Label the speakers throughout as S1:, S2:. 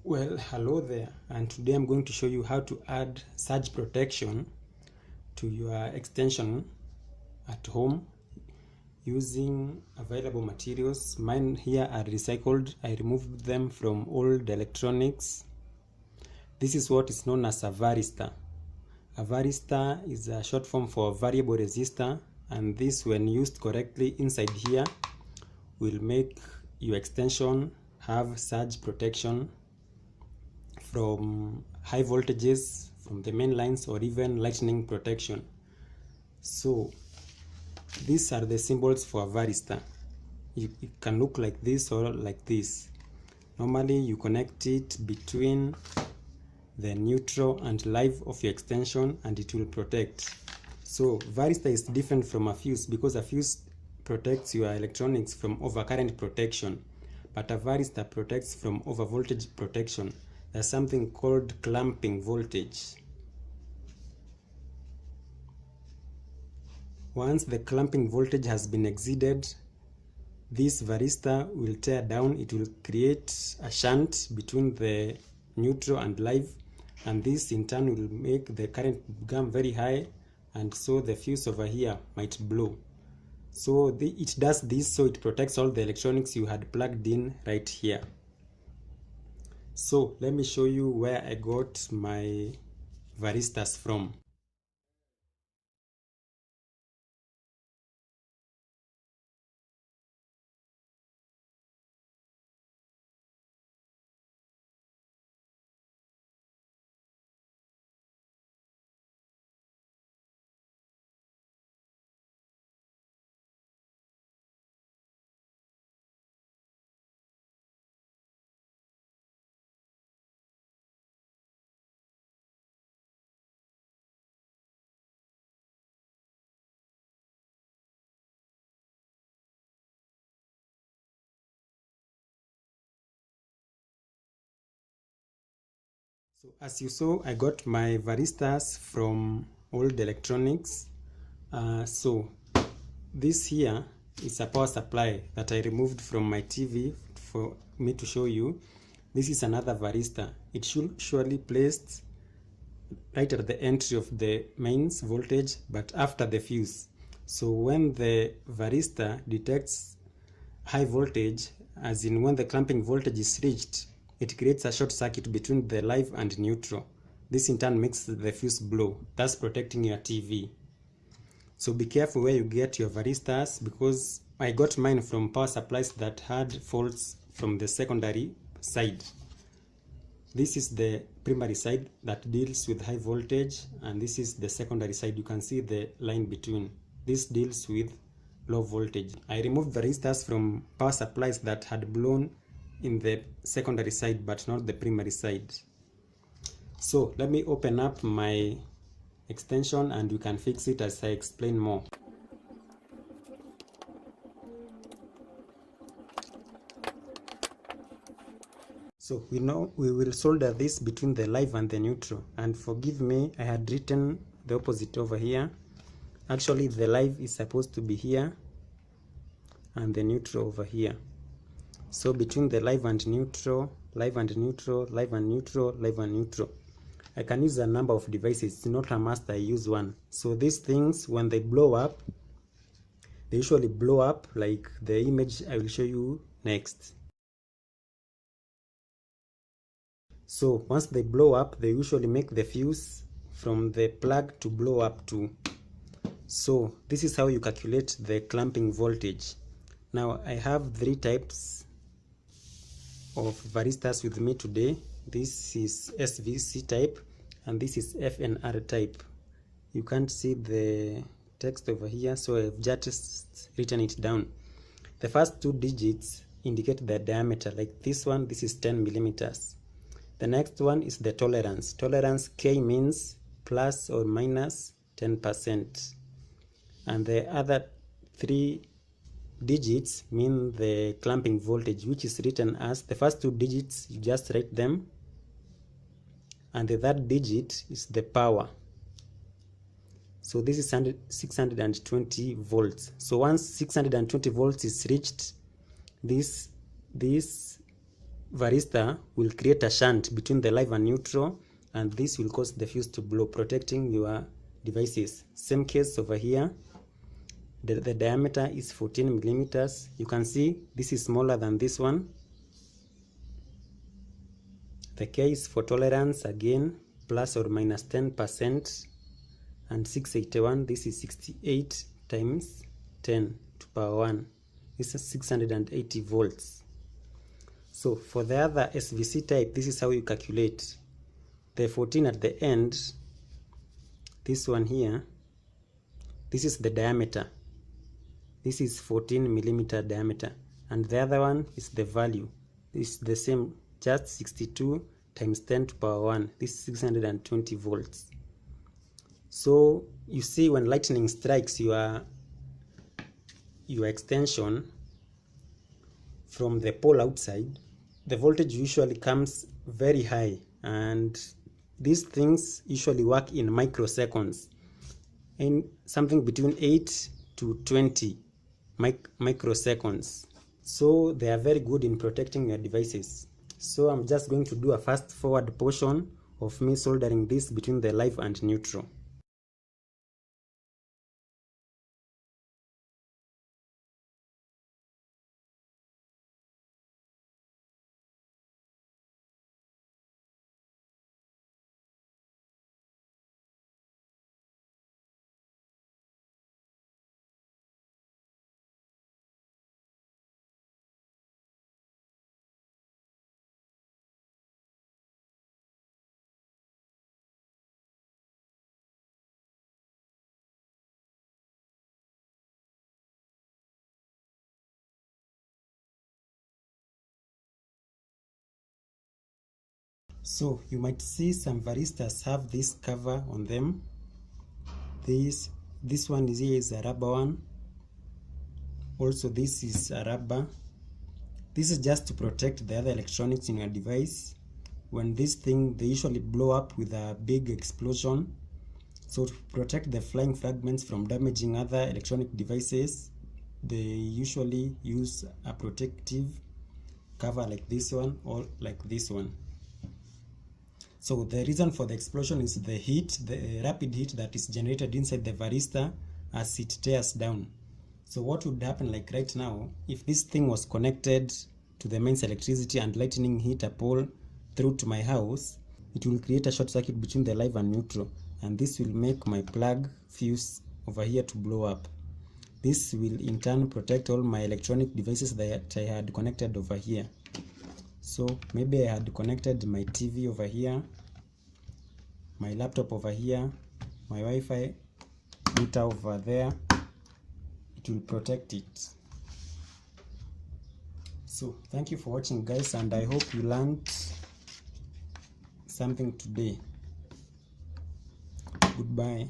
S1: Well, hello there, and today I'm going to show you how to add surge protection to your extension at home using available materials. Mine here are recycled. I removed them from old electronics. This is what is known as a varistor. A varistor is a short form for variable resistor, and this, when used correctly inside here, will make your extension have surge protection from high voltages from the main lines, or even lightning protection. So these are the symbols for a varistor. It can look like this or like this. Normally you connect it between the neutral and live of your extension and it will protect. So varistor is different from a fuse because a fuse protects your electronics from overcurrent protection, but a varistor protects from overvoltage protection. There's something called clamping voltage. Once the clamping voltage has been exceeded, this varistor will tear down. It will create a shunt between the neutral and live, and this in turn will make the current become very high, and so the fuse over here might blow. So it does this so it protects all the electronics you had plugged in right here. So let me show you where I got my varistors from. So as you saw, I got my varistors from old electronics. So this here is a power supply that I removed from my TV for me to show you. This is another varistor. It should surely placed right at the entry of the mains voltage, but after the fuse. So when the varistor detects high voltage, as in when the clamping voltage is reached, it creates a short circuit between the live and neutral. This in turn makes the fuse blow, thus protecting your TV. So be careful where you get your varistors, because I got mine from power supplies that had faults from the secondary side. This is the primary side that deals with high voltage, and this is the secondary side. You can see the line between. This deals with low voltage. I removed the resistors from power supplies that had blown in the secondary side but not the primary side. So let me open up my extension and you can fix it as I explain more. So we will solder this between the live and the neutral, and forgive me, I had written the opposite over here. Actually the live is supposed to be here and the neutral over here. So between the live and neutral, live and neutral, live and neutral, live and neutral, I can use a number of devices. It's not a must I use one. So these things, when they blow up, they usually blow up like the image I will show you next. So once they blow up, they usually make the fuse from the plug to blow up too. So this is how you calculate the clamping voltage. Now I have 3 types of varistors with me today. This is SVC type and this is FNR type. You can't see the text over here, so I've just written it down. The first 2 digits indicate the diameter, like this one, this is 10 millimeters. The next one is the tolerance. Tolerance K means plus or minus 10%. And the other 3 digits mean the clamping voltage, which is written as the first 2 digits, you just write them, and the third digit is the power. So this is 620 volts. So once 620 volts is reached, this varistor will create a shunt between the live and neutral, and this will cause the fuse to blow, protecting your devices. Same case over here. The diameter is 14 millimeters. You can see this is smaller than this one. The K is for tolerance, again plus or minus 10%, and 681, this is 68 times 10 to power 1. This is 680 volts. So for the other SVC type, this is how you calculate. The 14 at the end, this one here, this is the diameter. This is 14 millimeter diameter, and the other one is the value. This is the same, just 62 times 10 to power 1. This is 620 volts. So you see, when lightning strikes your extension from the pole outside, the voltage usually comes very high, and these things usually work in microseconds, in something between 8 to 20 microseconds. So they are very good in protecting your devices. So I'm just going to do a fast forward portion of me soldering this between the live and neutral. So you might see some varistors have this cover on them. This one is here is a rubber one. Also this is a rubber. This is just to protect the other electronics in your device. When this thing, they usually blow up with a big explosion. So to protect the flying fragments from damaging other electronic devices, they usually use a protective cover like this one or like this one. So the reason for the explosion is the heat, the rapid heat that is generated inside the varistor as it tears down. So what would happen, like right now, if this thing was connected to the mains electricity and lightning hit a pole through to my house, it will create a short circuit between the live and neutral, and this will make my plug fuse over here to blow up. This will in turn protect all my electronic devices that I had connected over here. So maybe I had connected my TV over here, my laptop over here, my Wi-Fi router over there. It will protect it. So thank you for watching, guys, and I hope you learned something today. Goodbye.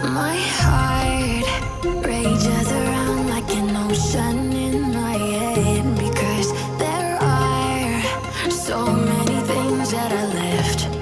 S2: My heart rages around like an ocean in my head, because there are so many things that I left